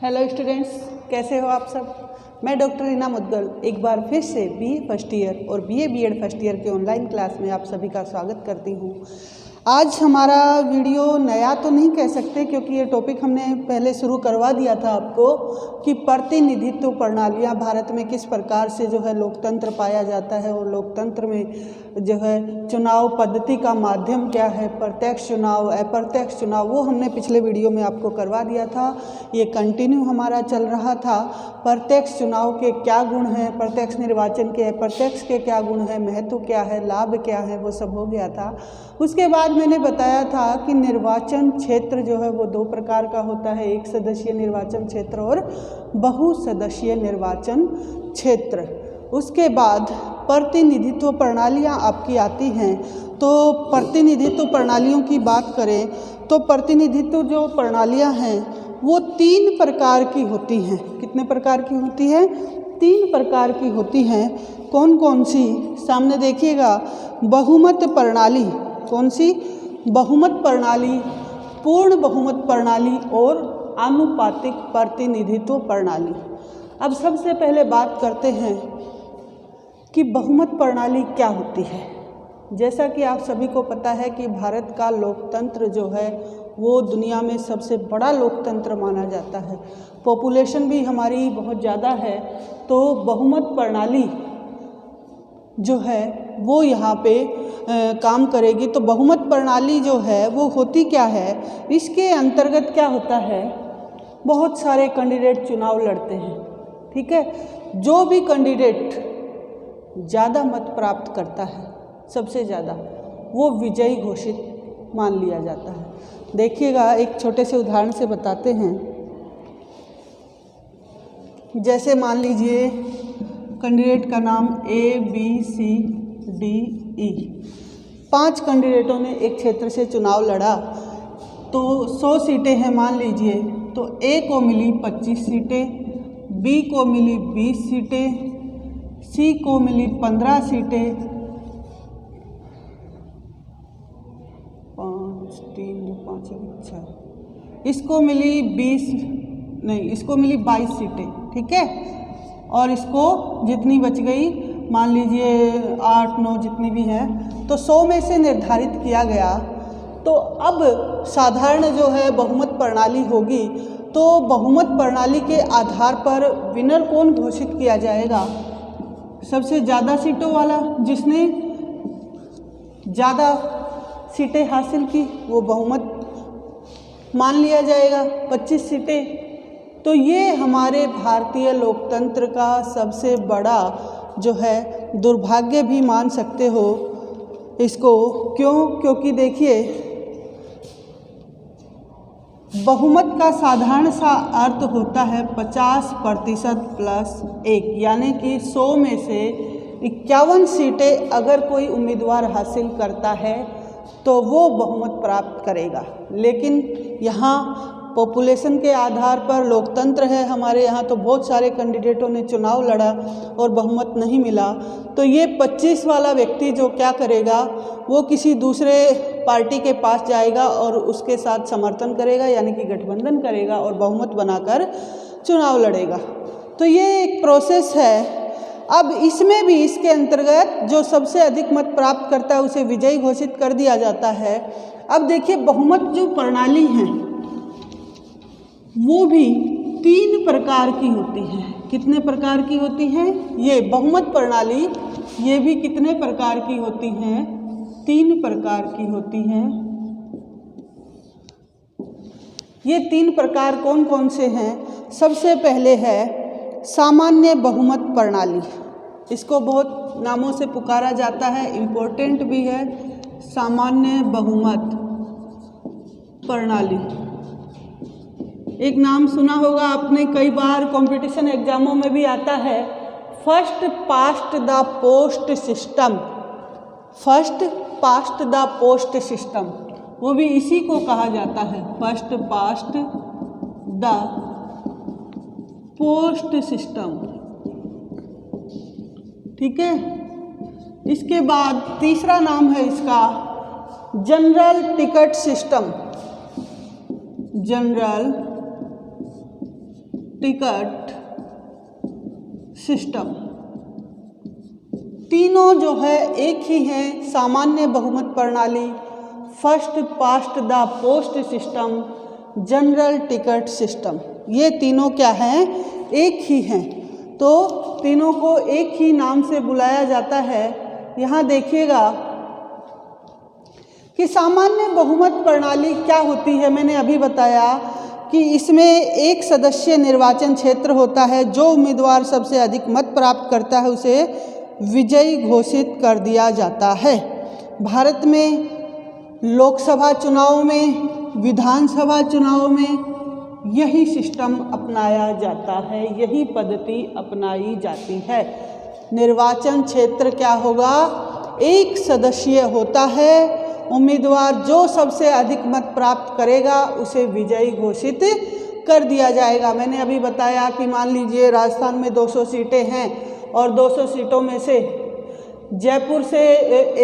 Hello students, कैसे हो आप सब। मैं डॉक्टर रीना मुद्गल एक बार फिर से बीए फर्स्ट ईयर और बीए बीएड फर्स्ट ईयर के ऑनलाइन क्लास में आप सभी का स्वागत करती हूँ। आज हमारा वीडियो नया तो नहीं कह सकते क्योंकि ये टॉपिक हमने पहले शुरू करवा दिया था आपको कि प्रतिनिधित्व प्रणालियाँ भारत में किस प्रकार से जो है लोकतंत्र पाया जाता है और लोकतंत्र में जो है चुनाव पद्धति का माध्यम क्या है, प्रत्यक्ष चुनाव अप्रत्यक्ष चुनाव, वो हमने पिछले वीडियो में आपको करवा दिया था। ये कंटिन्यू हमारा चल रहा था। प्रत्यक्ष चुनाव के क्या गुण हैं, प्रत्यक्ष निर्वाचन के अप्रत्यक्ष के क्या गुण हैं, महत्व क्या है, लाभ क्या है, वो सब हो गया था। उसके बाद मैंने बताया था कि निर्वाचन क्षेत्र जो है वो दो प्रकार का होता है, एक सदस्यीय निर्वाचन क्षेत्र और बहुसदस्यीय निर्वाचन क्षेत्र। उसके बाद प्रतिनिधित्व प्रणालियां आपकी आती हैं। तो प्रतिनिधित्व प्रणालियों की बात करें तो प्रतिनिधित्व जो प्रणालियां हैं वो 3 प्रकार की होती हैं। कितने प्रकार की होती हैं? 3 प्रकार की होती हैं। कौन कौन सी? सामने देखिएगा, बहुमत प्रणाली। कौन सी? बहुमत प्रणाली, पूर्ण बहुमत प्रणाली और आनुपातिक प्रतिनिधित्व प्रणाली। अब सबसे पहले बात करते हैं कि बहुमत प्रणाली क्या होती है। जैसा कि आप सभी को पता है कि भारत का लोकतंत्र जो है वो दुनिया में सबसे बड़ा लोकतंत्र माना जाता है। पॉपुलेशन भी हमारी बहुत ज़्यादा है, तो बहुमत प्रणाली जो है वो यहाँ पे काम करेगी। तो बहुमत प्रणाली जो है वो होती क्या है? इसके अंतर्गत क्या होता है, बहुत सारे कैंडिडेट चुनाव लड़ते हैं, ठीक है। जो भी कैंडिडेट ज़्यादा मत प्राप्त करता है, सबसे ज़्यादा, वो विजयी घोषित मान लिया जाता है। देखिएगा, एक छोटे से उदाहरण से बताते हैं। जैसे मान लीजिए कैंडिडेट का नाम ABCDE, 5 कैंडिडेटों ने एक क्षेत्र से चुनाव लड़ा, तो 100 सीटें हैं मान लीजिए। तो A को मिली 25 सीटें, B को मिली 20 सीटें, C को मिली 15 सीटें, 5 3 5 6, इसको मिली 22 सीटें, ठीक है। और इसको जितनी बच गई, मान लीजिए 8 9 जितनी भी हैं, तो 100 में से निर्धारित किया गया। तो अब साधारण जो है बहुमत प्रणाली होगी, तो बहुमत प्रणाली के आधार पर विनर कौन घोषित किया जाएगा? सबसे ज़्यादा सीटों वाला, जिसने ज़्यादा सीटें हासिल की, वो बहुमत मान लिया जाएगा, 25 सीटें। तो ये हमारे भारतीय लोकतंत्र का सबसे बड़ा जो है दुर्भाग्य भी मान सकते हो इसको। क्यों? क्योंकि देखिए, बहुमत का साधारण सा अर्थ होता है 50% प्लस 1, यानी कि 100 में से 51 सीटें अगर कोई उम्मीदवार हासिल करता है तो वो बहुमत प्राप्त करेगा। लेकिन यहाँ पॉपुलेशन के आधार पर लोकतंत्र है हमारे यहाँ, तो बहुत सारे कैंडिडेटों ने चुनाव लड़ा और बहुमत नहीं मिला। तो ये 25 वाला व्यक्ति जो क्या करेगा, वो किसी दूसरे पार्टी के पास जाएगा और उसके साथ समर्थन करेगा, यानी कि गठबंधन करेगा और बहुमत बनाकर चुनाव लड़ेगा। तो ये एक प्रोसेस है। अब इसमें भी, इसके अंतर्गत जो सबसे अधिक मत प्राप्त करता है उसे विजयी घोषित कर दिया जाता है। अब देखिए, बहुमत जो प्रणाली है वो भी 3 प्रकार की होती है। कितने प्रकार की होती है? ये बहुमत प्रणाली, ये भी कितने प्रकार की होती हैं? 3 प्रकार की होती हैं। ये 3 प्रकार कौन कौन से हैं? सबसे पहले है सामान्य बहुमत प्रणाली। इसको बहुत नामों से पुकारा जाता है, इम्पोर्टेंट भी है। सामान्य बहुमत प्रणाली, एक नाम सुना होगा आपने, कई बार कंपटीशन एग्जामों में भी आता है, first past the post system. First past the post system, वो भी इसी को कहा जाता है, first past the post system, ठीक है। इसके बाद तीसरा नाम है इसका general ticket system. General ticket system. तीनों जो है एक ही हैं, सामान्य बहुमत प्रणाली, first past the post system, general ticket system. ये तीनों क्या हैं? एक ही हैं। तो तीनों को एक ही नाम से बुलाया जाता है। यहाँ देखिएगा कि सामान्य बहुमत प्रणाली क्या होती है। मैंने अभी बताया कि इसमें एक सदस्यीय निर्वाचन क्षेत्र होता है। जो उम्मीदवार सबसे अधिक मत प्राप्त करता है उसे विजयी घोषित कर दिया जाता है। भारत में लोकसभा चुनाव में, विधानसभा चुनाव में यही सिस्टम अपनाया जाता है, यही पद्धति अपनाई जाती है। निर्वाचन क्षेत्र क्या होगा? एक सदस्यीय होता है। उम्मीदवार जो सबसे अधिक मत प्राप्त करेगा उसे विजयी घोषित कर दिया जाएगा। मैंने अभी बताया कि मान लीजिए राजस्थान में 200 सीटें हैं और 200 सीटों में से जयपुर से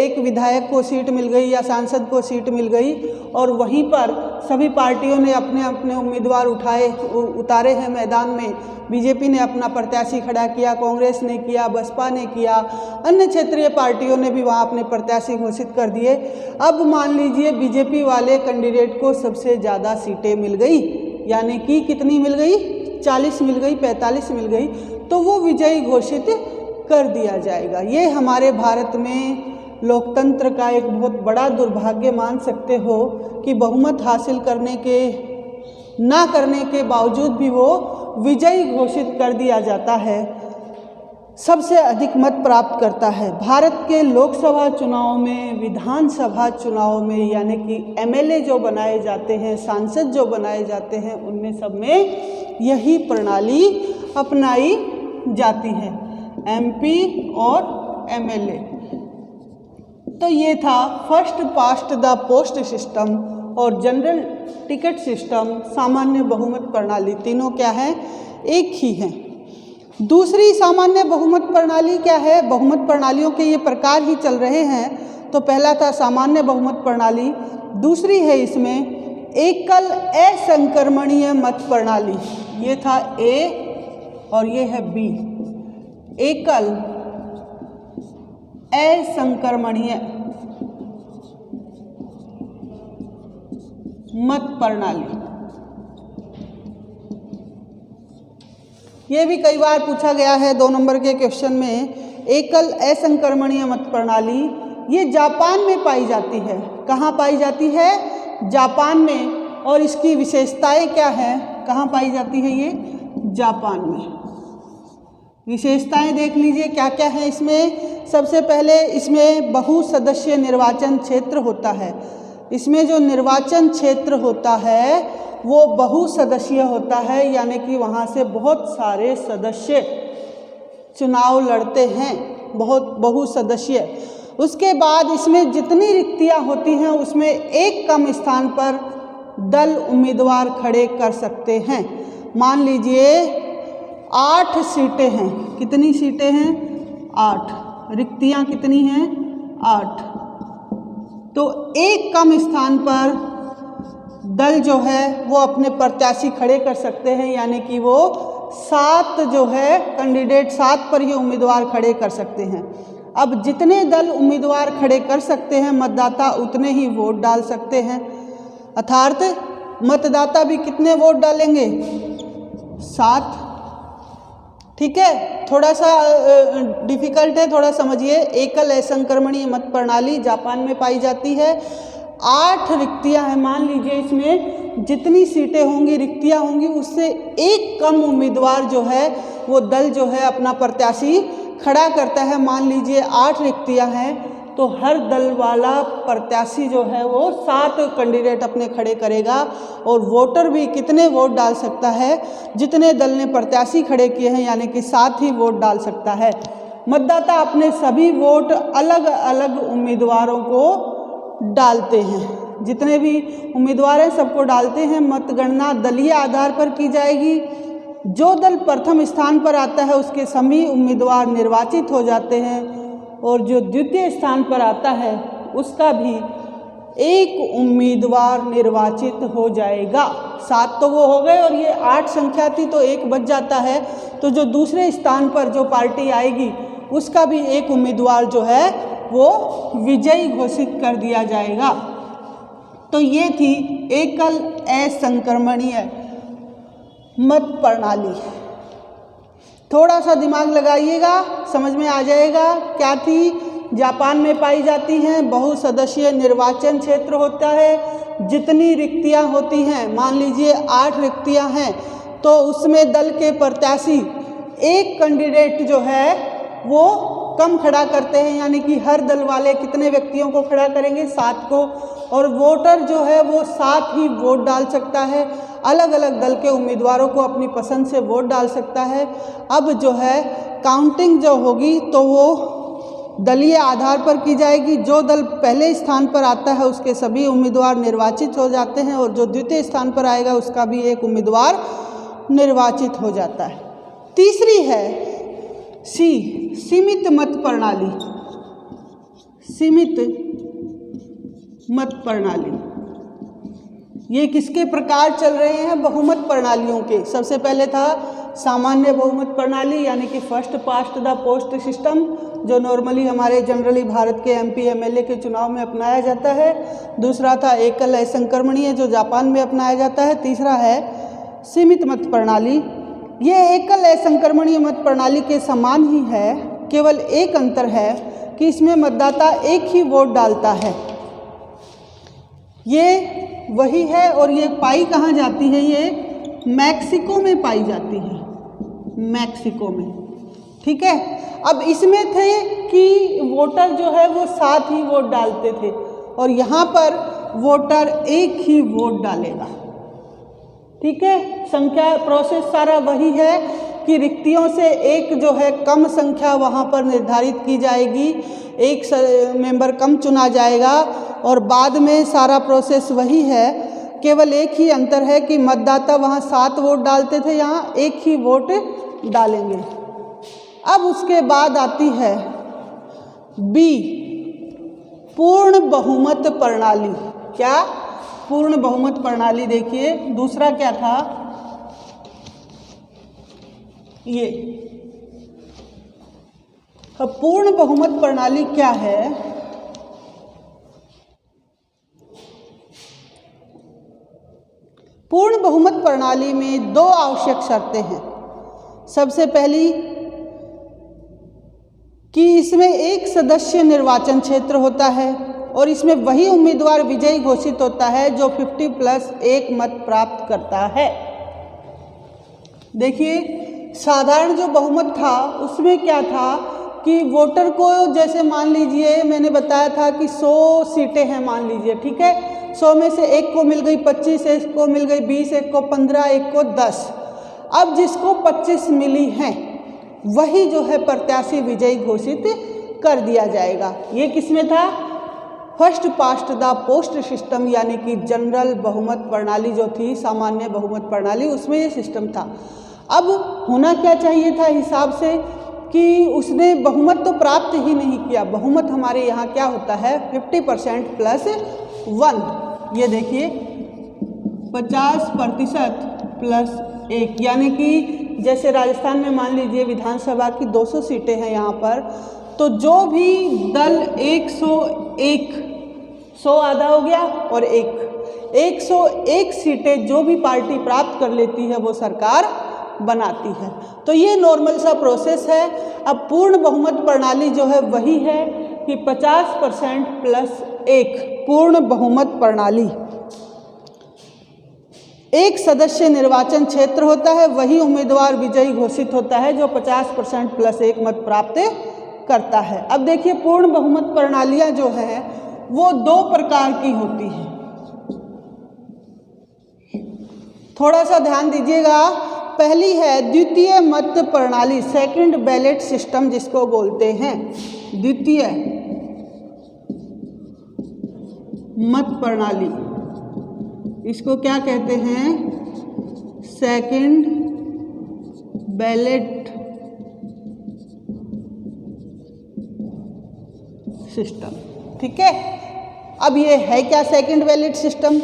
एक विधायक को सीट मिल गई या सांसद को सीट मिल गई और वहीं पर सभी पार्टियों ने अपने अपने उम्मीदवार उतारे हैं मैदान में। बीजेपी ने अपना प्रत्याशी खड़ा किया, कांग्रेस ने किया, बसपा ने किया, अन्य क्षेत्रीय पार्टियों ने भी वहाँ अपने प्रत्याशी घोषित कर दिए। अब मान लीजिए बीजेपी वाले कैंडिडेट को सबसे ज़्यादा सीटें मिल गई, यानी कि कितनी मिल गई? 40 मिल गई, 45 मिल गई, तो वो विजयी घोषित कर दिया जाएगा। ये हमारे भारत में लोकतंत्र का एक बहुत बड़ा दुर्भाग्य मान सकते हो कि बहुमत हासिल करने के ना करने के बावजूद भी वो विजयी घोषित कर दिया जाता है। सबसे अधिक मत प्राप्त करता है। भारत के लोकसभा चुनाव में, विधानसभा चुनाव में, यानी कि एमएलए जो बनाए जाते हैं, सांसद जो बनाए जाते हैं, उनमें सब में यही प्रणाली अपनाई जाती है, एमपी और एमएलए। तो ये था first past the post system और जनरल टिकट सिस्टम, सामान्य बहुमत प्रणाली। तीनों क्या है? एक ही हैं। दूसरी सामान्य बहुमत प्रणाली क्या है? बहुमत प्रणालियों के ये प्रकार ही चल रहे हैं। तो पहला था सामान्य बहुमत प्रणाली, दूसरी है इसमें एकल असंक्रमणीय मत प्रणाली। ये था ए और ये है बी, एकल असंक्रमणीय मत प्रणाली। ये भी कई बार पूछा गया है 2 नंबर के क्वेश्चन में। एकल असंक्रमणीय मत प्रणाली ये जापान में पाई जाती है। कहाँ पाई जाती है? जापान में। और इसकी विशेषताएं क्या हैं? कहाँ पाई जाती है ये? जापान में। विशेषताएं देख लीजिए क्या क्या है इसमें। सबसे पहले इसमें बहुसदस्यीय निर्वाचन क्षेत्र होता है। इसमें जो निर्वाचन क्षेत्र होता है वो बहुसदस्यीय होता है, यानी कि वहाँ से बहुत सारे सदस्य चुनाव लड़ते हैं, बहुत बहुसदस्यीय। उसके बाद इसमें जितनी रिक्तियाँ होती हैं उसमें एक कम स्थान पर दल उम्मीदवार खड़े कर सकते हैं। मान लीजिए 8 सीटें हैं। कितनी सीटें हैं? 8। रिक्तियाँ कितनी हैं? 8। तो एक कम स्थान पर दल जो है वो अपने प्रत्याशी खड़े कर सकते हैं, यानी कि वो 7 जो है कैंडिडेट, 7 पर ही उम्मीदवार खड़े कर सकते हैं। अब जितने दल उम्मीदवार खड़े कर सकते हैं मतदाता उतने ही वोट डाल सकते हैं। अर्थात मतदाता भी कितने वोट डालेंगे? 7। ठीक है, थोड़ा सा डिफिकल्ट है, थोड़ा समझिए। एकल असंक्रमणीय मत प्रणाली जापान में पाई जाती है। 8 रिक्तियां हैं। मान लीजिए इसमें जितनी सीटें होंगी, रिक्तियां होंगी, उससे एक कम उम्मीदवार जो है वो दल जो है अपना प्रत्याशी खड़ा करता है। मान लीजिए 8 रिक्तियां हैं तो हर दल वाला प्रत्याशी जो है वो 7 कैंडिडेट अपने खड़े करेगा और वोटर भी कितने वोट डाल सकता है? जितने दल ने प्रत्याशी खड़े किए हैं, यानी कि 7 ही वोट डाल सकता है। मतदाता अपने सभी वोट अलग अलग उम्मीदवारों को डालते हैं। जितने भी उम्मीदवार हैं सबको डालते हैं। मतगणना दलीय आधार पर की जाएगी। जो दल प्रथम स्थान पर आता है उसके सभी उम्मीदवार निर्वाचित हो जाते हैं और जो द्वितीय स्थान पर आता है उसका भी एक उम्मीदवार निर्वाचित हो जाएगा। 7 तो वो हो गए और ये 8 संख्या थी तो 1 बच जाता है, तो जो दूसरे स्थान पर जो पार्टी आएगी उसका भी एक उम्मीदवार जो है वो विजयी घोषित कर दिया जाएगा। तो ये थी एकल असंक्रमणीय मत प्रणाली। थोड़ा सा दिमाग लगाइएगा, समझ में आ जाएगा क्या थी। जापान में पाई जाती हैं, बहुसदस्यीय निर्वाचन क्षेत्र होता है। जितनी रिक्तियां होती हैं, मान लीजिए 8 रिक्तियां हैं, तो उसमें दल के प्रत्याशी एक कैंडिडेट जो है वो कम खड़ा करते हैं, यानी कि हर दल वाले कितने व्यक्तियों को खड़ा करेंगे, 7 को, और वोटर जो है वो 7 ही वोट डाल सकता है। अलग अलग दल के उम्मीदवारों को अपनी पसंद से वोट डाल सकता है। अब जो है काउंटिंग जो होगी तो वो दलीय आधार पर की जाएगी। जो दल पहले स्थान पर आता है उसके सभी उम्मीदवार निर्वाचित हो जाते हैं और जो द्वितीय स्थान पर आएगा उसका भी एक उम्मीदवार निर्वाचित हो जाता है। तीसरी है सी, सीमित मत प्रणाली। सीमित मत प्रणाली, ये किसके प्रकार चल रहे हैं? बहुमत प्रणालियों के। सबसे पहले था सामान्य बहुमत प्रणाली, यानी कि first past the post system, जो नॉर्मली हमारे जनरली भारत के MP MLA के चुनाव में अपनाया जाता है। दूसरा था एकल असंक्रमणीय, जो जापान में अपनाया जाता है। तीसरा है सीमित मत प्रणाली। ये एकल असंक्रमणीय मत प्रणाली के समान ही है, केवल एक अंतर है कि इसमें मतदाता एक ही वोट डालता है। ये वही है और ये पाई कहाँ जाती है? ये मैक्सिको में पाई जाती है, मैक्सिको में। ठीक है। अब इसमें थे कि वोटर जो है वो 7 ही वोट डालते थे और यहाँ पर वोटर एक ही वोट डालेगा। ठीक है। संख्या प्रोसेस सारा वही है कि रिक्तियों से एक जो है कम संख्या वहाँ पर निर्धारित की जाएगी, एक मेंबर कम चुना जाएगा और बाद में सारा प्रोसेस वही है। केवल एक ही अंतर है कि मतदाता वहाँ 7 वोट डालते थे, यहाँ एक ही वोट डालेंगे। अब उसके बाद आती है बी, पूर्ण बहुमत प्रणाली। क्या? पूर्ण बहुमत प्रणाली। देखिए दूसरा क्या था? ये। अब पूर्ण बहुमत प्रणाली क्या है? पूर्ण बहुमत प्रणाली में 2 आवश्यक शर्तें हैं। सबसे पहली कि इसमें एक सदस्य निर्वाचन क्षेत्र होता है और इसमें वही उम्मीदवार विजयी घोषित होता है जो 50+1 मत प्राप्त करता है। देखिए साधारण जो बहुमत था उसमें क्या था कि वोटर को, जैसे मान लीजिए मैंने बताया था कि 100 सीटें हैं मान लीजिए, ठीक है। 100 में से एक को मिल गई 25, एक को मिल गई 20, एक को 15, एक को 10। अब जिसको 25 मिली हैं वही जो है प्रत्याशी विजयी घोषित कर दिया जाएगा। ये किसमें था? First past the post system, यानी कि जनरल बहुमत प्रणाली जो थी, सामान्य बहुमत प्रणाली, उसमें ये सिस्टम था। अब होना क्या चाहिए था हिसाब से कि उसने बहुमत तो प्राप्त ही नहीं किया। बहुमत हमारे यहाँ क्या होता है? 50%+1। ये देखिए 50% +1, यानी कि जैसे राजस्थान में मान लीजिए विधानसभा की 200 सीटें हैं यहाँ पर, तो जो भी दल 101, 100 आधा हो गया और 101 सीटें जो भी पार्टी प्राप्त कर लेती है वो सरकार बनाती है। तो ये नॉर्मल सा प्रोसेस है। अब पूर्ण बहुमत प्रणाली जो है वही है कि 50%+1 पूर्ण बहुमत प्रणाली। एक सदस्य निर्वाचन क्षेत्र होता है, वही उम्मीदवार विजयी घोषित होता है जो 50%+1 मत प्राप्त करता है। अब देखिए पूर्ण बहुमत प्रणालियां जो है वो 2 प्रकार की होती हैं। थोड़ा सा ध्यान दीजिएगा। पहली है द्वितीय मत प्रणाली, सेकंड बैलेट सिस्टम जिसको बोलते हैं। द्वितीय मत प्रणाली, इसको क्या कहते हैं? Second ballot system. ठीक है। अब ये है क्या सेकंड बैलेट सिस्टम?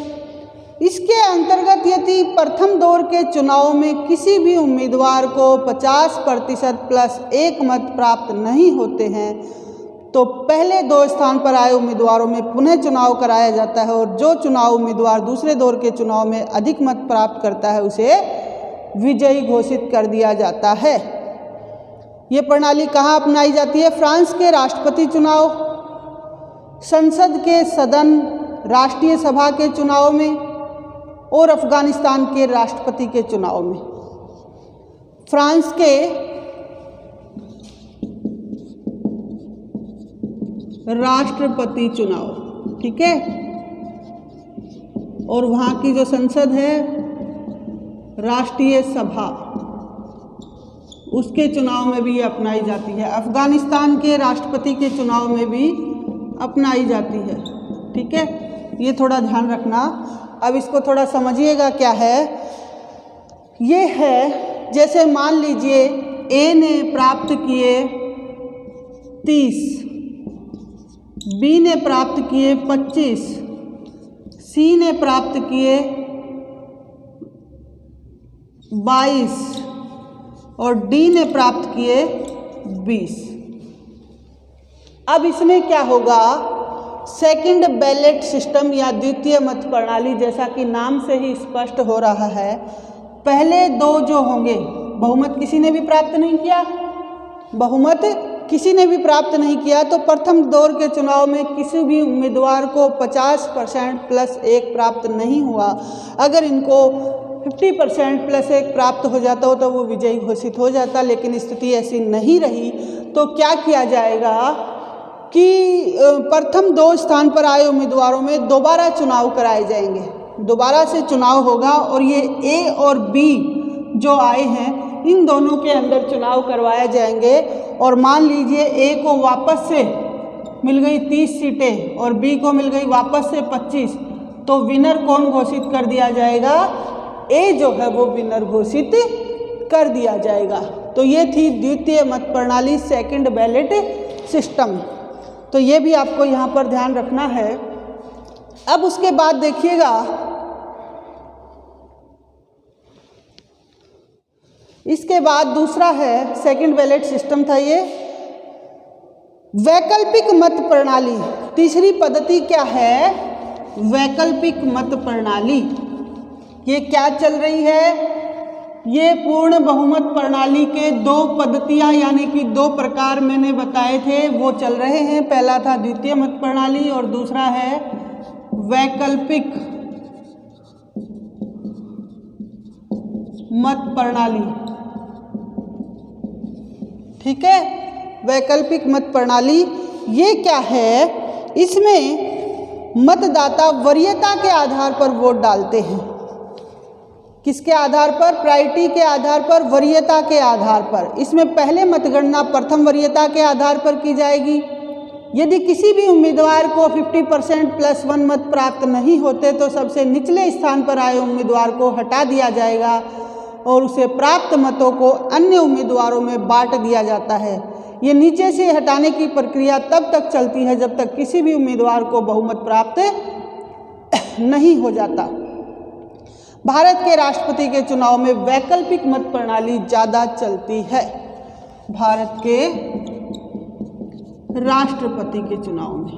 इसके अंतर्गत यदि प्रथम दौर के चुनाव में किसी भी उम्मीदवार को 50% प्लस 1 मत प्राप्त नहीं होते हैं तो पहले 2 स्थान पर आए उम्मीदवारों में पुनः चुनाव कराया जाता है और जो चुनाव उम्मीदवार दूसरे दौर के चुनाव में अधिक मत प्राप्त करता है उसे विजयी घोषित कर दिया जाता है। ये प्रणाली कहाँ अपनाई जाती है? फ्रांस के राष्ट्रपति चुनाव, संसद के सदन, राष्ट्रीय सभा के चुनाव में और अफगानिस्तान के राष्ट्रपति के चुनाव में। फ्रांस के राष्ट्रपति चुनाव, ठीक है, और वहाँ की जो संसद है राष्ट्रीय सभा, उसके चुनाव में भी ये अपनाई जाती है। अफगानिस्तान के राष्ट्रपति के चुनाव में भी अपनाई जाती है, ठीक है, ये थोड़ा ध्यान रखना। अब इसको थोड़ा समझिएगा क्या है। ये है जैसे मान लीजिए ए ने प्राप्त किए 30, बी ने प्राप्त किए 25, सी ने प्राप्त किए 22 और डी ने प्राप्त किए 20। अब इसमें क्या होगा? सेकंड बैलेट सिस्टम या द्वितीय मत प्रणाली, जैसा कि नाम से ही स्पष्ट हो रहा है, पहले 2 जो होंगे, बहुमत किसी ने भी प्राप्त नहीं किया, बहुमत किसी ने भी प्राप्त नहीं किया, तो प्रथम दौर के चुनाव में किसी भी उम्मीदवार को 50% प्लस 1 प्राप्त नहीं हुआ। अगर इनको 50% प्लस 1 प्राप्त हो जाता हो तो वो विजयी घोषित हो जाता, लेकिन स्थिति ऐसी नहीं रही। तो क्या किया जाएगा कि प्रथम 2 स्थान पर आए उम्मीदवारों में दोबारा चुनाव कराए जाएंगे, दोबारा से चुनाव होगा और ये ए और बी जो आए हैं इन दोनों के अंदर चुनाव करवाए जाएंगे। और मान लीजिए ए को वापस से मिल गई 30 सीटें और बी को मिल गई वापस से 25, तो विनर कौन घोषित कर दिया जाएगा? ए जो है वो विनर घोषित कर दिया जाएगा। तो ये थी द्वितीय मत प्रणाली, सेकंड बैलेट सिस्टम। तो ये भी आपको यहाँ पर ध्यान रखना है। अब उसके बाद देखिएगा, इसके बाद दूसरा है सेकंड बैलेट सिस्टम था ये वैकल्पिक मत प्रणाली। तीसरी पद्धति क्या है? वैकल्पिक मत प्रणाली। ये क्या चल रही है? ये पूर्ण बहुमत प्रणाली के 2 पद्धतियां यानी कि 2 प्रकार मैंने बताए थे वो चल रहे हैं। पहला था द्वितीय मत प्रणाली और दूसरा है वैकल्पिक मत प्रणाली, ठीक है। वैकल्पिक मत प्रणाली ये क्या है? इसमें मतदाता वरीयता के आधार पर वोट डालते हैं। किसके आधार पर? प्रायोरिटी के आधार पर, वरीयता के आधार पर। इसमें पहले मतगणना प्रथम वरीयता के आधार पर की जाएगी। यदि किसी भी उम्मीदवार को 50% प्लस 1 मत प्राप्त नहीं होते तो सबसे निचले स्थान पर आए उम्मीदवार को हटा दिया जाएगा और उसे प्राप्त मतों को अन्य उम्मीदवारों में बांट दिया जाता है। ये नीचे से हटाने की प्रक्रिया तब तक चलती है जब तक किसी भी उम्मीदवार को बहुमत प्राप्त नहीं हो जाता। भारत के राष्ट्रपति के चुनाव में वैकल्पिक मत प्रणाली ज़्यादा चलती है। भारत के राष्ट्रपति के चुनाव में,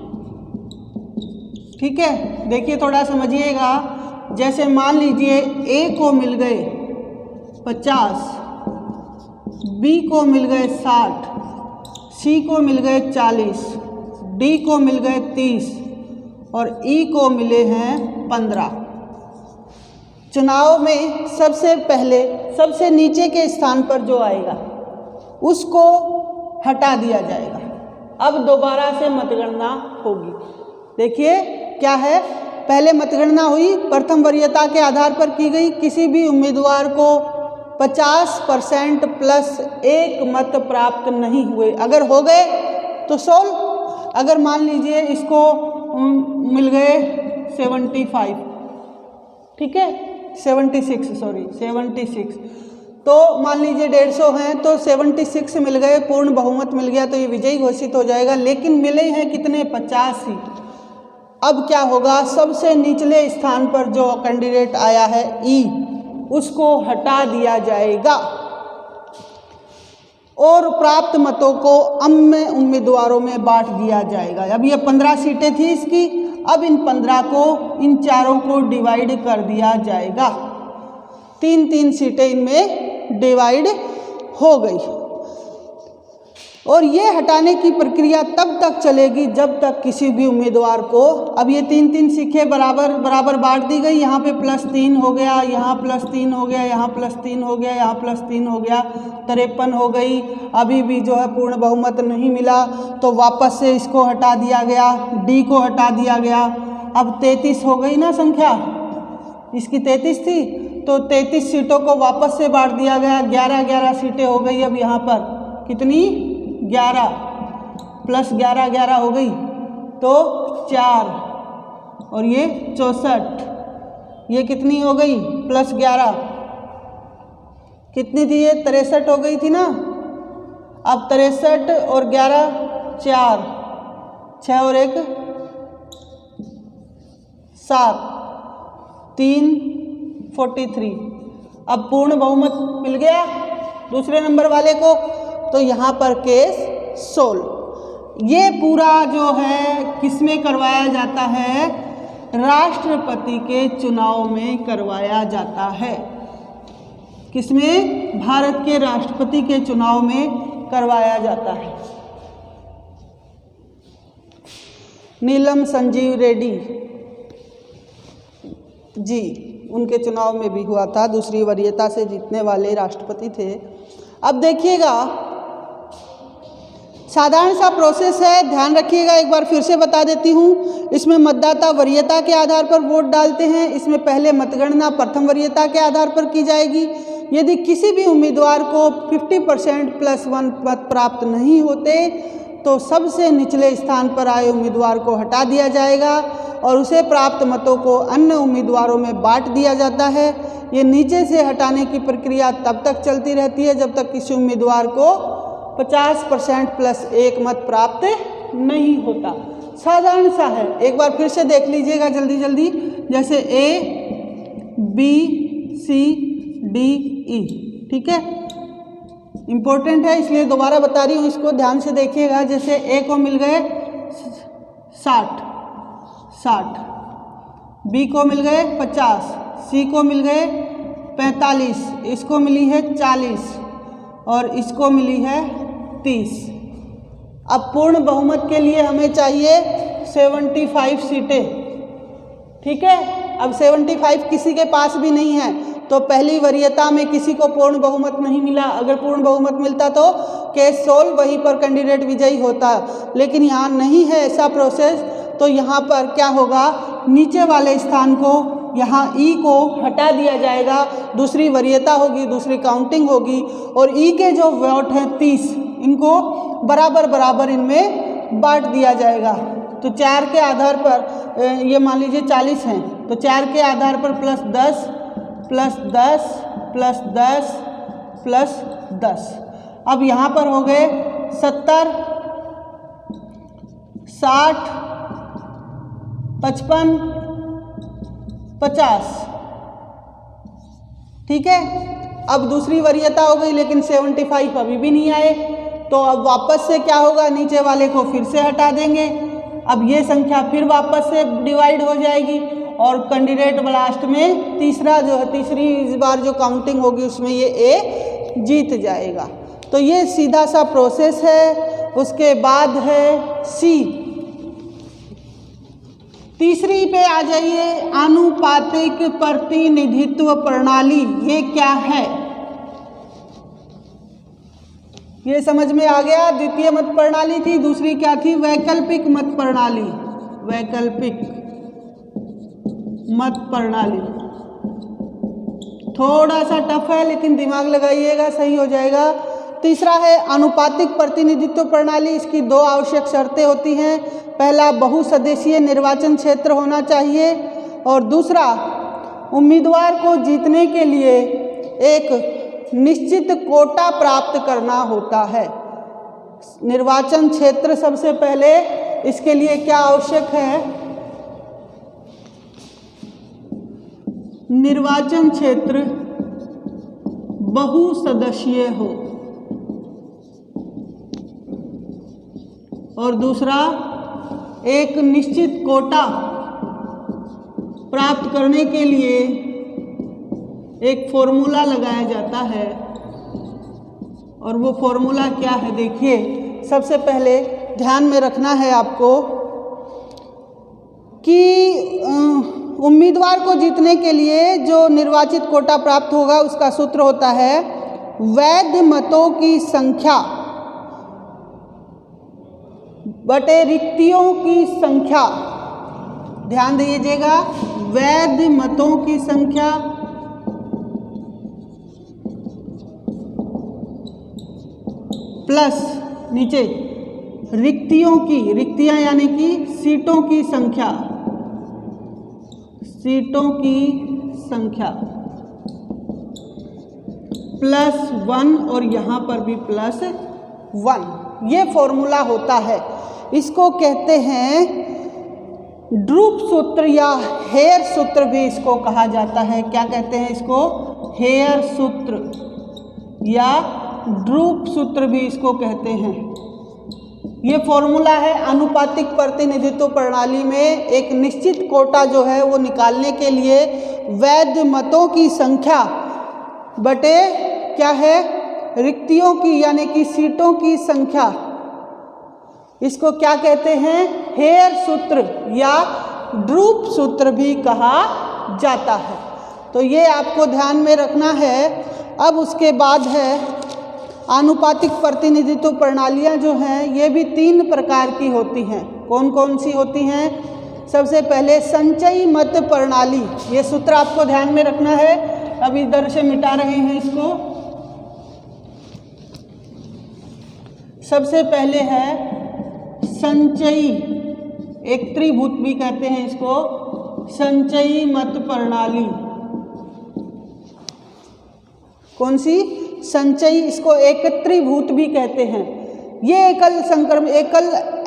ठीक है। देखिए थोड़ा समझिएगा। जैसे मान लीजिए ए को मिल गए 50, बी को मिल गए 60, सी को मिल गए 40, डी को मिल गए 30 और ई को मिले हैं 15। चुनाव में सबसे पहले सबसे नीचे के स्थान पर जो आएगा उसको हटा दिया जाएगा। अब दोबारा से मतगणना होगी। देखिए क्या है, पहले मतगणना हुई, प्रथम वरीयता के आधार पर की गई। किसी भी उम्मीदवार को 50% प्लस 1 मत प्राप्त नहीं हुए। अगर हो गए तो सोल्व। अगर मान लीजिए इसको मिल गए 75, ठीक है, 76, तो मान लीजिए 150 हैं तो 76 मिल गए, पूर्ण बहुमत मिल गया तो ये विजयी घोषित हो जाएगा। लेकिन मिले हैं कितने? 50 सीट। अब क्या होगा, सबसे निचले स्थान पर जो कैंडिडेट आया है ई, उसको हटा दिया जाएगा और प्राप्त मतों को अन्य उम्मीदवारों में बांट दिया जाएगा। अब ये 15 सीटें थी इसकी, अब इन 15 को, इन चारों को डिवाइड कर दिया जाएगा। 3-3 सीटें इनमें डिवाइड हो गई और ये हटाने की प्रक्रिया तब तक चलेगी जब तक किसी भी उम्मीदवार को, अब ये 3-3 सीटें बराबर बराबर बांट दी गई, यहाँ पे +3 हो गया, यहाँ +3 हो गया, यहाँ +3 हो गया, यहाँ +3 हो गया, 53 हो गई। अभी भी जो है पूर्ण बहुमत नहीं मिला तो वापस से इसको हटा दिया गया, डी को हटा दिया गया। अब 33 हो गई ना संख्या, इसकी 33 थी तो 33 सीटों को वापस से बांट दिया गया, 11-11 सीटें हो गई। अब यहाँ पर कितनी, 11 + 11 11 हो गई तो 4 और ये 64, ये कितनी हो गई +11, कितनी थी ये 63 हो गई थी ना। अब 63 और 11 4, 6 और 1 7, 3 43। अब पूर्ण बहुमत मिल गया दूसरे नंबर वाले को, तो यहाँ पर केस सोल्व। ये पूरा जो है किसमें करवाया जाता है, राष्ट्रपति के चुनाव में करवाया जाता है। किसमें, भारत के राष्ट्रपति के चुनाव में करवाया जाता है। नीलम संजीव रेड्डी जी, उनके चुनाव में भी हुआ था, दूसरी वरीयता से जीतने वाले राष्ट्रपति थे। अब देखिएगा, साधारण सा प्रोसेस है, ध्यान रखिएगा, एक बार फिर से बता देती हूँ। इसमें मतदाता वरीयता के आधार पर वोट डालते हैं। इसमें पहले मतगणना प्रथम वरीयता के आधार पर की जाएगी। यदि किसी भी उम्मीदवार को 50% +1 मत प्राप्त नहीं होते तो सबसे निचले स्थान पर आए उम्मीदवार को हटा दिया जाएगा और उसे प्राप्त मतों को अन्य उम्मीदवारों में बांट दिया जाता है। ये नीचे से हटाने की प्रक्रिया तब तक चलती रहती है जब तक किसी उम्मीदवार को 50% +1 मत प्राप्त नहीं होता। साधारण सा है, एक बार फिर से देख लीजिएगा जल्दी जल्दी। जैसे A, B, C, D, E, ठीक है, इम्पोर्टेंट है इसलिए दोबारा बता रही हूँ, इसको ध्यान से देखिएगा। जैसे A को मिल गए 60, B को मिल गए 50, C को मिल गए 45, इसको मिली है 40 और इसको मिली है 30। अब पूर्ण बहुमत के लिए हमें चाहिए 75 सीटें, ठीक है। अब 75 किसी के पास भी नहीं है तो पहली वरीयता में किसी को पूर्ण बहुमत नहीं मिला। अगर पूर्ण बहुमत मिलता तो केस सोल्व, वहीं पर कैंडिडेट विजयी होता, लेकिन यहाँ नहीं है ऐसा प्रोसेस। तो यहाँ पर क्या होगा, नीचे वाले स्थान को, यहाँ ई को हटा दिया जाएगा, दूसरी वरीयता होगी, दूसरी काउंटिंग होगी और ई के जो वोट हैं 30, इनको बराबर बराबर इनमें बांट दिया जाएगा। तो 4 के आधार पर, ये मान लीजिए 40 हैं तो 4 के आधार पर +10 +10 +10 +10। अब यहाँ पर हो गए 70, 60, 55, 50, ठीक है। अब दूसरी वरीयता हो गई लेकिन 75 अभी भी नहीं आए, तो अब वापस से क्या होगा, नीचे वाले को फिर से हटा देंगे। अब ये संख्या फिर वापस से डिवाइड हो जाएगी और कैंडिडेट लास्ट में तीसरा जो है, तीसरी इस बार जो काउंटिंग होगी उसमें ये ए जीत जाएगा। तो ये सीधा सा प्रोसेस है। उसके बाद है सी, तीसरी पे आ जाइए, आनुपातिक प्रतिनिधित्व प्रणाली। ये क्या है, ये समझ में आ गया। द्वितीय मत प्रणाली थी, दूसरी क्या थी, वैकल्पिक मत प्रणाली। वैकल्पिक मत प्रणाली थोड़ा सा टफ है लेकिन दिमाग लगाइएगा, सही हो जाएगा। तीसरा है आनुपातिक प्रतिनिधित्व प्रणाली। इसकी 2 आवश्यक शर्तें होती हैं। पहला, बहुसदस्यीय निर्वाचन क्षेत्र होना चाहिए और दूसरा, उम्मीदवार को जीतने के लिए एक निश्चित कोटा प्राप्त करना होता है। निर्वाचन क्षेत्र सबसे पहले, इसके लिए क्या आवश्यक है, निर्वाचन क्षेत्र बहुसदस्यीय हो। और दूसरा, एक निश्चित कोटा प्राप्त करने के लिए एक फॉर्मूला लगाया जाता है। और वो फॉर्मूला क्या है, देखिए, सबसे पहले ध्यान में रखना है आपको कि उम्मीदवार को जीतने के लिए जो निर्वाचित कोटा प्राप्त होगा उसका सूत्र होता है वैध मतों की संख्या बटे रिक्तियों की संख्या। ध्यान दीजिएगा, वैध मतों की संख्या प्लस नीचे रिक्तियों की, रिक्तियां यानी कि सीटों की संख्या, सीटों की संख्या +1 और यहाँ पर भी +1। ये फॉर्मूला होता है। इसको कहते हैं ड्रूप सूत्र या हेयर सूत्र भी इसको कहा जाता है। क्या कहते हैं इसको? हेयर सूत्र या ड्रूप सूत्र भी इसको कहते हैं। ये फॉर्मूला है आनुपातिक प्रतिनिधित्व प्रणाली में एक निश्चित कोटा जो है वो निकालने के लिए वैध मतों की संख्या बटे क्या है, रिक्तियों की यानी कि सीटों की संख्या, इसको क्या कहते हैं? हेयर सूत्र या ड्रूप सूत्र भी कहा जाता है। तो ये आपको ध्यान में रखना है। अब उसके बाद है आनुपातिक प्रतिनिधित्व प्रणालियाँ जो हैं ये भी 3 प्रकार की होती हैं। कौन कौन सी होती हैं? सबसे पहले संचयी मत प्रणाली, ये सूत्र आपको ध्यान में रखना है। अब इधर से मिटा रहे हैं इसको। सबसे पहले है संचयी, एक त्रिभुत भी कहते हैं इसको, संचयी मत प्रणाली। कौन सी? संचयी, इसको एकत्रीभूत भी कहते हैं। ये एकल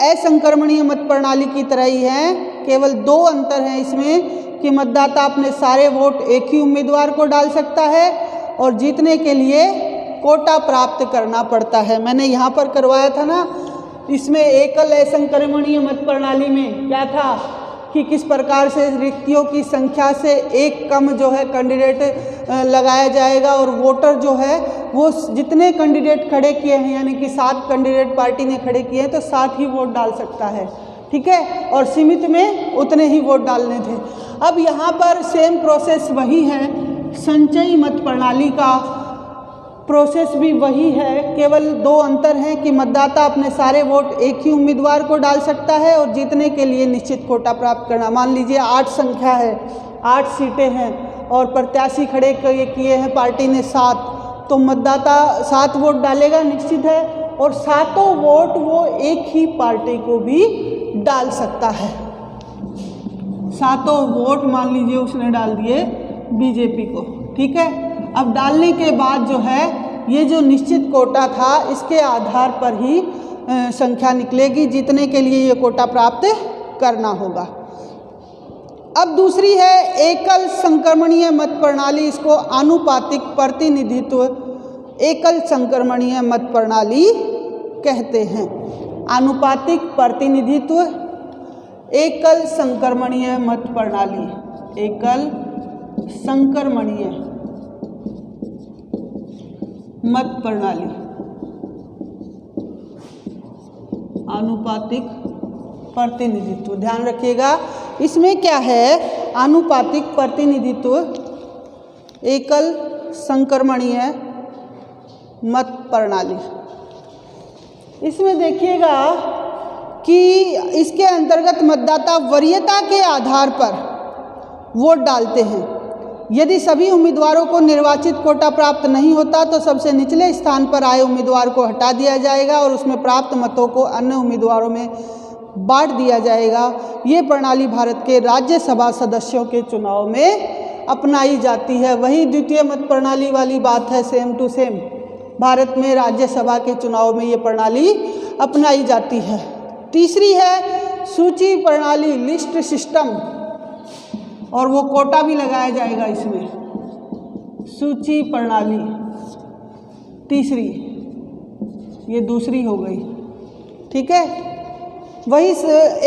असंक्रमणीय मत प्रणाली की तरह ही है, केवल 2 अंतर हैं इसमें कि मतदाता अपने सारे वोट एक ही उम्मीदवार को डाल सकता है और जीतने के लिए कोटा प्राप्त करना पड़ता है। मैंने यहाँ पर करवाया था ना, इसमें एकल असंक्रमणीय मत प्रणाली में क्या था कि किस प्रकार से रिक्तियों की संख्या से एक कम जो है कैंडिडेट लगाया जाएगा और वोटर जो है वो जितने कैंडिडेट खड़े किए हैं यानी कि 7 कैंडिडेट पार्टी ने खड़े किए हैं तो 7 ही वोट डाल सकता है, ठीक है, और सीमित में उतने ही वोट डालने थे। अब यहाँ पर सेम प्रोसेस वही है, संचयी मत प्रणाली का प्रोसेस भी वही है, केवल 2 अंतर हैं कि मतदाता अपने सारे वोट एक ही उम्मीदवार को डाल सकता है और जीतने के लिए निश्चित कोटा प्राप्त करना। मान लीजिए 8 संख्या है, 8 सीटें हैं और प्रत्याशी खड़े किए हैं पार्टी ने 7, तो मतदाता 7 वोट डालेगा निश्चित है और 7 वोट वो एक ही पार्टी को भी डाल सकता है। 7 वोट मान लीजिए उसने डाल दिए बीजेपी को, ठीक है। अब डालने के बाद जो है ये जो निश्चित कोटा था इसके आधार पर ही संख्या निकलेगी, जीतने के लिए ये कोटा प्राप्त करना होगा। अब दूसरी है एकल संक्रमणीय मत प्रणाली, इसको आनुपातिक प्रतिनिधित्व एकल संक्रमणीय मत प्रणाली कहते हैं। आनुपातिक प्रतिनिधित्व एकल संक्रमणीय मत प्रणाली, एकल संक्रमणीय मत प्रणाली, आनुपातिक प्रतिनिधित्व। ध्यान रखिएगा इसमें क्या है, आनुपातिक प्रतिनिधित्व एकल संक्रमणीय मत प्रणाली। इसमें देखिएगा कि इसके अंतर्गत मतदाता वरीयता के आधार पर वोट डालते हैं। यदि सभी उम्मीदवारों को निर्वाचित कोटा प्राप्त नहीं होता तो सबसे निचले स्थान पर आए उम्मीदवार को हटा दिया जाएगा और उसमें प्राप्त मतों को अन्य उम्मीदवारों में बांट दिया जाएगा। ये प्रणाली भारत के राज्यसभा सदस्यों के चुनाव में अपनाई जाती है। वही द्वितीय मत प्रणाली वाली बात है, सेम टू सेम। भारत में राज्यसभा के चुनाव में ये प्रणाली अपनाई जाती है। तीसरी है सूची प्रणाली, लिस्ट सिस्टम। और वो कोटा भी लगाया जाएगा इसमें। सूची प्रणाली तीसरी, ये दूसरी हो गई, ठीक है। वही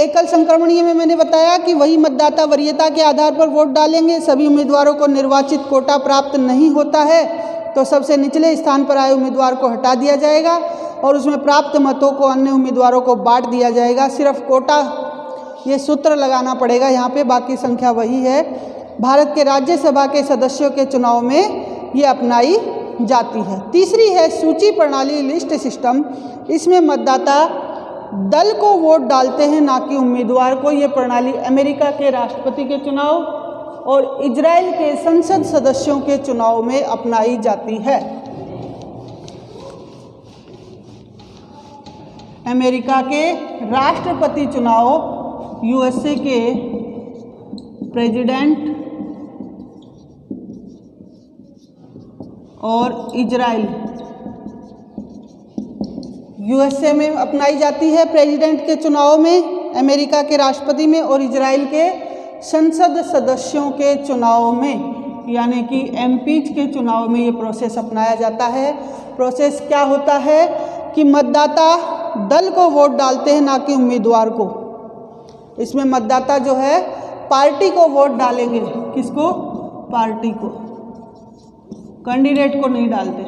एकल संक्रमणीय में मैंने बताया कि वही मतदाता वरीयता के आधार पर वोट डालेंगे। सभी उम्मीदवारों को निर्वाचित कोटा प्राप्त नहीं होता है तो सबसे निचले स्थान पर आए उम्मीदवार को हटा दिया जाएगा और उसमें प्राप्त मतों को अन्य उम्मीदवारों को बांट दिया जाएगा। सिर्फ कोटा, ये सूत्र लगाना पड़ेगा यहाँ पे, बाकी संख्या वही है। भारत के राज्यसभा के सदस्यों के चुनाव में ये अपनाई जाती है। तीसरी है सूची प्रणाली, लिस्ट सिस्टम। इसमें मतदाता दल को वोट डालते हैं, ना कि उम्मीदवार को। ये प्रणाली अमेरिका के राष्ट्रपति के चुनाव और इजराइल के संसद सदस्यों के चुनाव में अपनाई जाती है। अमेरिका के राष्ट्रपति चुनाव, यूएसए के प्रेसिडेंट और इजराइल, यूएसए में अपनाई जाती है प्रेसिडेंट के चुनाव में, अमेरिका के राष्ट्रपति में, और इजराइल के संसद सदस्यों के चुनाव में, यानी कि एमपीज के चुनाव में ये प्रोसेस अपनाया जाता है। प्रोसेस क्या होता है कि मतदाता दल को वोट डालते हैं, ना कि उम्मीदवार को। इसमें मतदाता जो है पार्टी को वोट डालेंगे। किसको? पार्टी को, कैंडिडेट को नहीं डालते।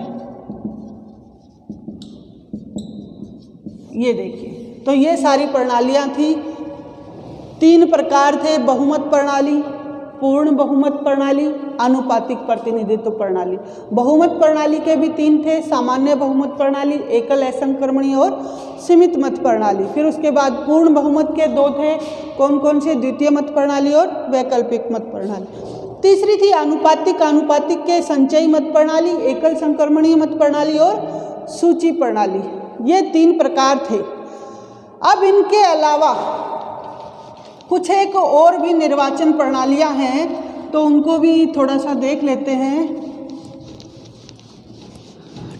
ये देखिए, तो ये सारी प्रणालियाँ थी। 3 प्रकार थे: बहुमत प्रणाली, पूर्ण बहुमत प्रणाली, आनुपातिक प्रतिनिधित्व प्रणाली। बहुमत प्रणाली के भी 3 थे: सामान्य बहुमत प्रणाली, एकल असंक्रमणीय और सीमित मत प्रणाली। फिर उसके बाद पूर्ण बहुमत के 2 थे, कौन कौन से? द्वितीय मत प्रणाली और वैकल्पिक मत प्रणाली। तीसरी थी आनुपातिक, आनुपातिक के संचयी मत प्रणाली, एकल संक्रमणीय मत प्रणाली और सूची प्रणाली। ये 3 प्रकार थे। अब इनके अलावा कुछ एक और भी निर्वाचन प्रणालियां हैं, तो उनको भी थोड़ा सा देख लेते हैं।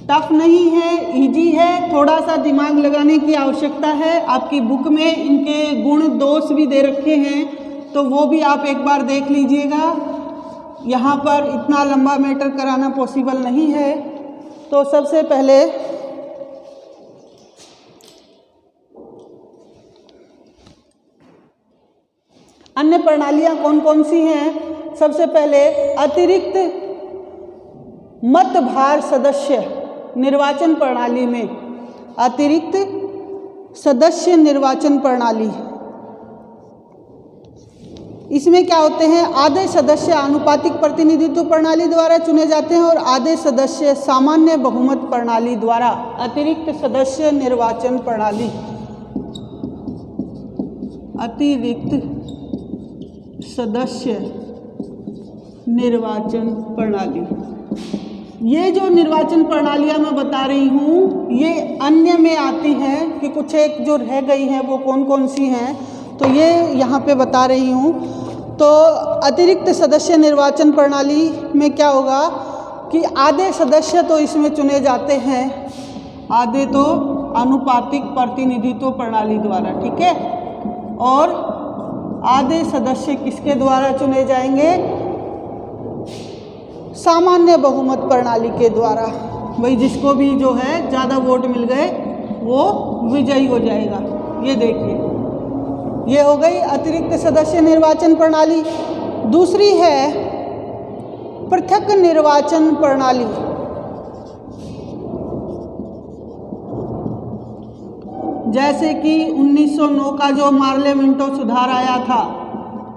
टफ नहीं है, इजी है, थोड़ा सा दिमाग लगाने की आवश्यकता है। आपकी बुक में इनके गुण दोष भी दे रखे हैं, तो वो भी आप एक बार देख लीजिएगा। यहाँ पर इतना लंबा मैटर कराना पॉसिबल नहीं है। तो सबसे पहले अन्य प्रणालियां कौन कौन सी हैं? सबसे पहले अतिरिक्त मतभार सदस्य निर्वाचन प्रणाली में, अतिरिक्त सदस्य निर्वाचन प्रणाली, इसमें क्या होते हैं? आधे सदस्य आनुपातिक प्रतिनिधित्व प्रणाली द्वारा चुने जाते हैं और आधे सदस्य सामान्य बहुमत प्रणाली द्वारा। अतिरिक्त सदस्य निर्वाचन प्रणाली, अतिरिक्त सदस्य निर्वाचन प्रणाली। ये जो निर्वाचन प्रणालियां मैं बता रही हूँ, ये अन्य में आती हैं कि कुछ एक जो रह गई हैं वो कौन कौन सी हैं, तो ये यहाँ पे बता रही हूँ। तो अतिरिक्त सदस्य निर्वाचन प्रणाली में क्या होगा कि आधे सदस्य तो इसमें चुने जाते हैं, आधे तो आनुपातिक प्रतिनिधित्व प्रणाली द्वारा, ठीक है, और आधे सदस्य किसके द्वारा चुने जाएंगे? सामान्य बहुमत प्रणाली के द्वारा। वही जिसको भी जो है ज़्यादा वोट मिल गए वो विजयी हो जाएगा। ये देखिए, ये हो गई अतिरिक्त सदस्य निर्वाचन प्रणाली। दूसरी है पृथक निर्वाचन प्रणाली। जैसे कि 1909 का जो मार्ले-मिंटो सुधार आया था,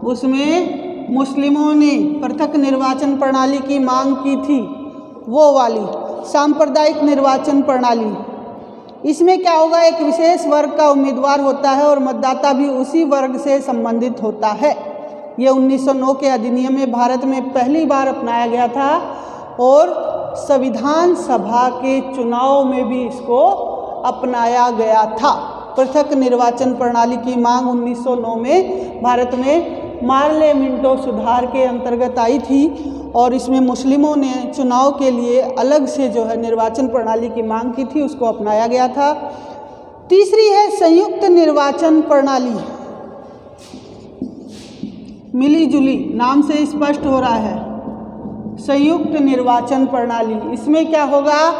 उसमें मुस्लिमों ने पृथक निर्वाचन प्रणाली की मांग की थी, वो वाली सांप्रदायिक निर्वाचन प्रणाली। इसमें क्या होगा? एक विशेष वर्ग का उम्मीदवार होता है और मतदाता भी उसी वर्ग से संबंधित होता है। ये 1909 के अधिनियम में भारत में पहली बार अपनाया गया था और संविधान सभा के चुनाव में भी इसको अपनाया गया था। पृथक निर्वाचन प्रणाली की मांग 1909 में भारत में मार्ले-मिंटो सुधार के अंतर्गत आई थी और इसमें मुस्लिमों ने चुनाव के लिए अलग से जो है निर्वाचन प्रणाली की मांग की थी, उसको अपनाया गया था। तीसरी है संयुक्त निर्वाचन प्रणाली। मिली जुली, नाम से स्पष्ट हो रहा है, संयुक्त निर्वाचन प्रणाली। इसमें क्या होगा,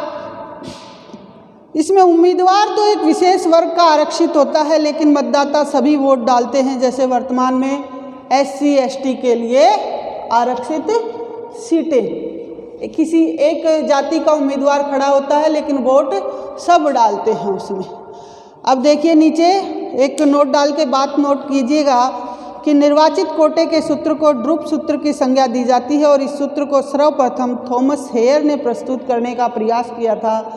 इसमें उम्मीदवार तो एक विशेष वर्ग का आरक्षित होता है, लेकिन मतदाता सभी वोट डालते हैं। जैसे वर्तमान में SC ST के लिए आरक्षित सीटें, किसी एक जाति का उम्मीदवार खड़ा होता है लेकिन वोट सब डालते हैं उसमें। अब देखिए नीचे एक नोट डाल के बात नोट कीजिएगा कि निर्वाचित कोटे के सूत्र को ड्रूप सूत्र की संज्ञा दी जाती है और इस सूत्र को सर्वप्रथम थॉमस हेयर ने प्रस्तुत करने का प्रयास किया था,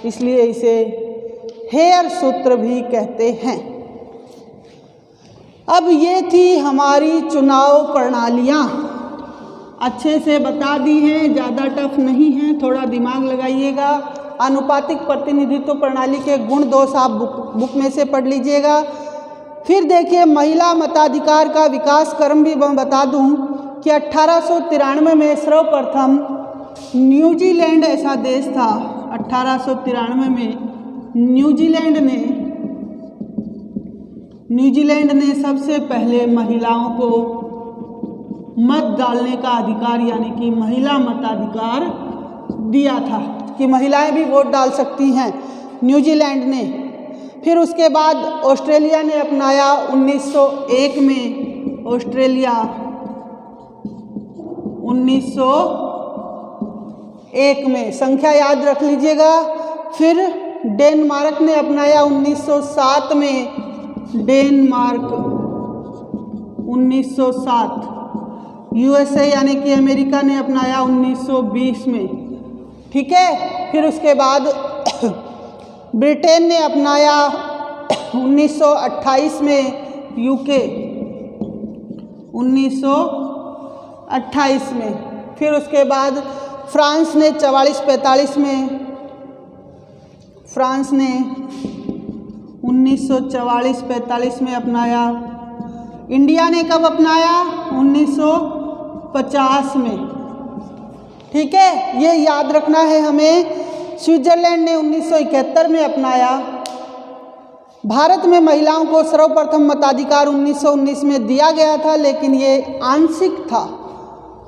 इसलिए इसे हेयर सूत्र भी कहते हैं। अब ये थी हमारी चुनाव प्रणालियाँ, अच्छे से बता दी हैं, ज़्यादा टफ नहीं है, थोड़ा दिमाग लगाइएगा। आनुपातिक प्रतिनिधित्व प्रणाली के गुण दोष आप बुक में से पढ़ लीजिएगा। फिर देखिए महिला मताधिकार का विकास क्रम भी मैं बता दूं कि 1893 में सर्वप्रथम न्यूजीलैंड ऐसा देश था, 1893 में न्यूजीलैंड ने सबसे पहले महिलाओं को मत डालने का अधिकार यानी कि महिला मताधिकार दिया था कि महिलाएं भी वोट डाल सकती हैं, न्यूजीलैंड ने। फिर उसके बाद ऑस्ट्रेलिया ने अपनाया 1901 में, ऑस्ट्रेलिया 1901 में, संख्या याद रख लीजिएगा। फिर डेनमार्क ने अपनाया 1907 में, डेनमार्क 1907। USA यानी कि अमेरिका ने अपनाया 1920 में, ठीक है। फिर उसके बाद ब्रिटेन ने अपनाया 1928 में, UK 1928 में। फिर उसके बाद फ्रांस ने 44-45 में, फ्रांस ने 1944-45 में अपनाया। इंडिया ने कब अपनाया, 1950 में, ठीक है, ये याद रखना है हमें। स्विट्जरलैंड ने 1971 में अपनाया। भारत में महिलाओं को सर्वप्रथम मताधिकार 1919 में दिया गया था, लेकिन ये आंशिक था।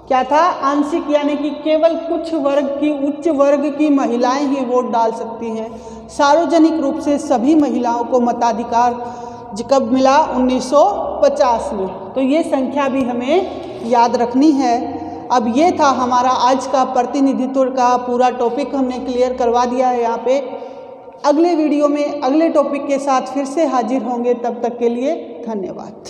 क्या था, आंशिक, यानी कि केवल कुछ वर्ग की, उच्च वर्ग की महिलाएं ही वोट डाल सकती हैं। सार्वजनिक रूप से सभी महिलाओं को मताधिकार कब मिला, 1950 में। तो ये संख्या भी हमें याद रखनी है। अब ये था हमारा आज का प्रतिनिधित्व का पूरा टॉपिक, हमने क्लियर करवा दिया है यहाँ पे। अगले वीडियो में अगले टॉपिक के साथ फिर से हाजिर होंगे, तब तक के लिए धन्यवाद।